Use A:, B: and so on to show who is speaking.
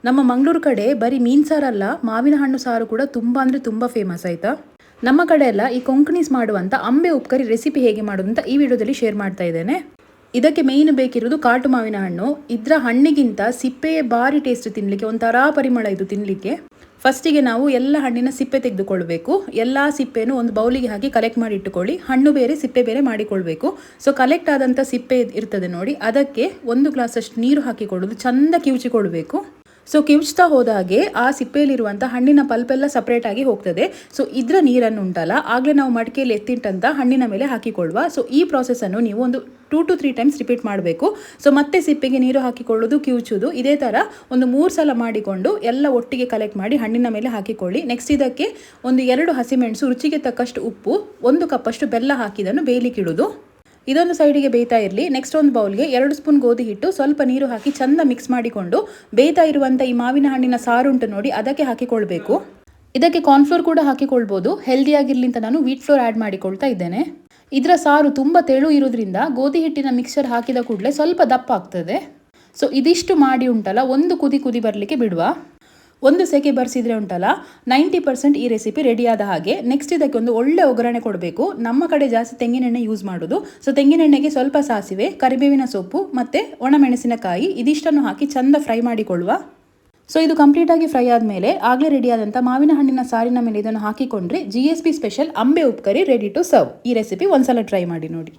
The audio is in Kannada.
A: ನಮ್ಮ ಮಂಗಳೂರು ಕಡೆ ಬರೀ ಮೀನು ಸಾರಲ್ಲ, ಮಾವಿನ ಹಣ್ಣು ಸಾರು ಕೂಡ ತುಂಬ ಅಂದರೆ ತುಂಬ ಫೇಮಸ್ ಆಯಿತಾ. ನಮ್ಮ ಕಡೆ ಎಲ್ಲ ಈ ಕೊಂಕಣೀಸ್ ಮಾಡುವಂಥ ಅಂಬೆ ಉಪ್ಕರಿ ರೆಸಿಪಿ ಹೇಗೆ ಮಾಡೋದು ಅಂತ ಈ ವಿಡಿಯೋದಲ್ಲಿ ಶೇರ್ ಮಾಡ್ತಾ ಇದ್ದೇನೆ. ಇದಕ್ಕೆ ಮೇಯ್ನ್ ಬೇಕಿರೋದು ಕಾಟು ಮಾವಿನ ಹಣ್ಣು. ಇದರ ಹಣ್ಣಿಗಿಂತ ಸಿಪ್ಪೆಯೇ ಭಾರಿ ಟೇಸ್ಟ್ ತಿನ್ನಲಿಕ್ಕೆ, ಒಂಥರ ಪರಿಮಳ ಇದು ತಿನ್ನಲಿಕ್ಕೆ. ಫಸ್ಟಿಗೆ ನಾವು ಎಲ್ಲ ಹಣ್ಣಿನ ಸಿಪ್ಪೆ ತೆಗೆದುಕೊಳ್ಬೇಕು. ಎಲ್ಲ ಸಿಪ್ಪೆನೂ ಒಂದು ಬೌಲಿಗೆ ಹಾಕಿ ಕಲೆಕ್ಟ್ ಮಾಡಿ ಇಟ್ಟುಕೊಳ್ಳಿ. ಹಣ್ಣು ಬೇರೆ ಸಿಪ್ಪೆ ಬೇರೆ ಮಾಡಿಕೊಳ್ಬೇಕು. ಸೊ ಕಲೆಕ್ಟ್ ಆದಂಥ ಸಿಪ್ಪೆ ಇರ್ತದೆ ನೋಡಿ, ಅದಕ್ಕೆ 1 ಗ್ಲಾಸಷ್ಟು ನೀರು ಹಾಕಿಕೊಳ್ಳೋದು, ಚೆಂದ ಕಿವುಚಿಕೊಳ್ಬೇಕು. ಸೊ ಕಿವುಚ್ತಾ ಹೋದಾಗೆ ಆ ಸಿಪ್ಪೆಯಲ್ಲಿರುವಂಥ ಹಣ್ಣಿನ ಪಲ್ಪೆಲ್ಲ ಸಪ್ರೇಟ್ ಆಗಿ ಹೋಗ್ತದೆ. ಸೊ ಇದರ ನೀರನ್ನು ಉಂಟಲ್ಲ, ಆಗಲೇ ನಾವು ಮಡಿಕೆಯಲ್ಲಿ ಎತ್ತಿಟ್ಟಂಥ ಹಣ್ಣಿನ ಮೇಲೆ ಹಾಕಿಕೊಳ್ಳುವ. ಸೊ ಈ ಪ್ರಾಸೆಸನ್ನು ನೀವು ಒಂದು 2 to 3 ಟೈಮ್ಸ್ ರಿಪೀಟ್ ಮಾಡಬೇಕು. ಸೊ ಮತ್ತೆ ಸಿಪ್ಪೆಗೆ ನೀರು ಹಾಕಿಕೊಳ್ಳೋದು, ಕಿವುಚೋದು, ಇದೇ ಥರ ಒಂದು 3 ಸಲ ಮಾಡಿಕೊಂಡು ಎಲ್ಲ ಒಟ್ಟಿಗೆ ಕಲೆಕ್ಟ್ ಮಾಡಿ ಹಣ್ಣಿನ ಮೇಲೆ ಹಾಕಿಕೊಳ್ಳಿ. ನೆಕ್ಸ್ಟ್ ಇದಕ್ಕೆ ಒಂದು 2 ಹಸಿಮೆಣಸು, ರುಚಿಗೆ ತಕ್ಕಷ್ಟು ಉಪ್ಪು, 1 ಕಪ್ಪಷ್ಟು ಬೆಲ್ಲ ಹಾಕಿದನ್ನು ಬೇಯಲಿಕ್ಕಿಡೋದು. ಇದೊಂದು ಸೈಡಿಗೆ ಬೇಯ್ತಾ ಇರಲಿ. ನೆಕ್ಸ್ಟ್ ಒಂದು ಬೌಲ್ಗೆ 2 ಸ್ಪೂನ್ ಗೋಧಿ ಹಿಟ್ಟು, ಸ್ವಲ್ಪ ನೀರು ಹಾಕಿ ಚಂದ ಮಿಕ್ಸ್ ಮಾಡಿಕೊಂಡು ಬೇಯ್ತಾ ಇರುವಂಥ ಈ ಮಾವಿನ ಹಣ್ಣಿನ ಸಾರು ಉಂಟು ನೋಡಿ, ಅದಕ್ಕೆ ಹಾಕಿಕೊಳ್ಬೇಕು. ಇದಕ್ಕೆ ಕಾರ್ನ್ಫ್ಲೋರ್ ಕೂಡ ಹಾಕಿಕೊಳ್ಬೋದು. ಹೆಲ್ದಿಯಾಗಿರಲಿ ಅಂತ ನಾನು ವೀಟ್ ಫ್ಲೋರ್ ಆ್ಯಡ್ ಮಾಡಿಕೊಳ್ತಾ ಇದ್ದೇನೆ. ಇದರ ಸಾರು ತುಂಬ ತೆಳು ಇರೋದ್ರಿಂದ ಗೋಧಿ ಹಿಟ್ಟಿನ ಮಿಕ್ಸರ್ ಹಾಕಿದ ಕೂಡಲೇ ಸ್ವಲ್ಪ ದಪ್ಪ ಆಗ್ತದೆ. ಸೊ ಇದಿಷ್ಟು ಮಾಡಿ ಉಂಟಲ್ಲ, ಒಂದು ಕುದಿ ಬರಲಿಕ್ಕೆ ಬಿಡುವ. ಒಂದು ಸೆಕೆ ಬರ್ಸಿದ್ರೆ ಉಂಟಲ್ಲ 90% ಈ ರೆಸಿಪಿ ರೆಡಿಯಾದ ಹಾಗೆ. ನೆಕ್ಸ್ಟ್ ಇದಕ್ಕೆ ಒಂದು ಒಳ್ಳೆ ಒಗ್ಗರಣೆ ಕೊಡಬೇಕು. ನಮ್ಮ ಕಡೆ ಜಾಸ್ತಿ ತೆಂಗಿನೆಣ್ಣೆ ಯೂಸ್ ಮಾಡೋದು. ಸೊ ತೆಂಗಿನೆಣ್ಣೆಗೆ ಸ್ವಲ್ಪ ಸಾಸಿವೆ, ಕರಿಬೇವಿನ ಸೊಪ್ಪು ಮತ್ತು ಒಣಮೆಣಸಿನಕಾಯಿ ಇದಿಷ್ಟನ್ನು ಹಾಕಿ ಚಂದ ಫ್ರೈ ಮಾಡಿಕೊಳ್ಳುವ. ಸೊ ಇದು ಕಂಪ್ಲೀಟಾಗಿ ಫ್ರೈ ಆದಮೇಲೆ ಆಗಲೇ ರೆಡಿಯಾದಂಥ ಮಾವಿನ ಹಣ್ಣಿನ ಸಾರಿನ ಮೇಲೆ ಇದನ್ನು ಹಾಕಿಕೊಂಡ್ರೆ GSP ಸ್ಪೆಷಲ್ ಅಂಬೆ ಉಪ್ಕರಿ ರೆಡಿ ಟು ಸರ್ವ್. ಈ ರೆಸಿಪಿ ಒಂದ್ಸಲ ಟ್ರೈ ಮಾಡಿ ನೋಡಿ.